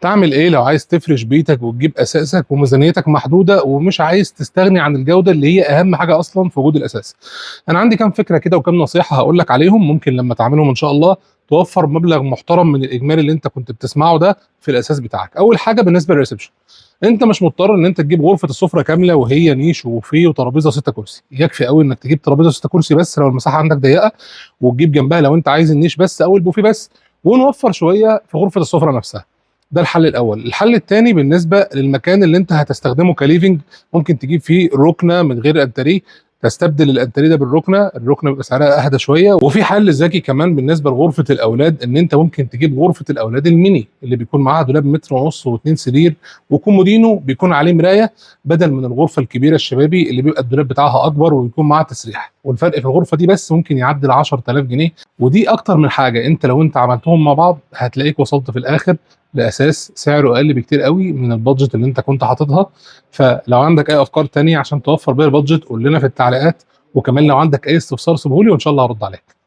تعمل ايه لو عايز تفرش بيتك وتجيب اساسك وميزانيتك محدوده ومش عايز تستغني عن الجوده اللي هي اهم حاجه اصلا في وجود الاساس؟ انا عندي كام فكره كده وكام نصيحه هقول لك عليهم، ممكن لما تعملهم ان شاء الله توفر مبلغ محترم من الاجمالي اللي انت كنت بتسمعه ده في الاساس بتاعك. اول حاجه بالنسبه للريسبشن، انت مش مضطر ان انت تجيب غرفه السفره كامله وهي نيش وبوفيه وترابيزه 6 كرسي، يكفي قوي انك تجيب ترابيزه 6 كرسي بس لو المساحه عندك ضيقه، وتجيب جنبها لو انت عايز النيش بس او البوفيه بس، ونوفر شويه في غرفه السفره نفسها. ده الحل الاول. الحل الثاني بالنسبه للمكان اللي انت هتستخدمه كليفنج، ممكن تجيب فيه ركنه من غير انتريه، تستبدل الانتريه ده بالركنه، الركنه بيبقى سعرها اهدى شويه. وفي حل ذكي كمان بالنسبه لغرفه الاولاد، ان انت ممكن تجيب غرفه الاولاد الميني اللي بيكون معاها دولاب متر ونص واثنين سرير وكومودينو بيكون عليه مرايه، بدل من الغرفه الكبيره الشبابي اللي بيبقى الدولاب بتاعها اكبر وبيكون معاها تسريح، والفرق في الغرفه دي بس ممكن يعدي ال 10000 جنيه. ودي اكتر من حاجه، انت لو انت عملتهم مع بعض هتلاقيك وصلت في الاخر لاساس سعره اقل بكتير قوي من البادجت اللي انت كنت حاططها. فلو عندك اي افكار تانية عشان توفر بيها البادجت قول لنا في التعليقات، وكمان لو عندك اي استفسار سيبهولي وان شاء الله هرد عليك.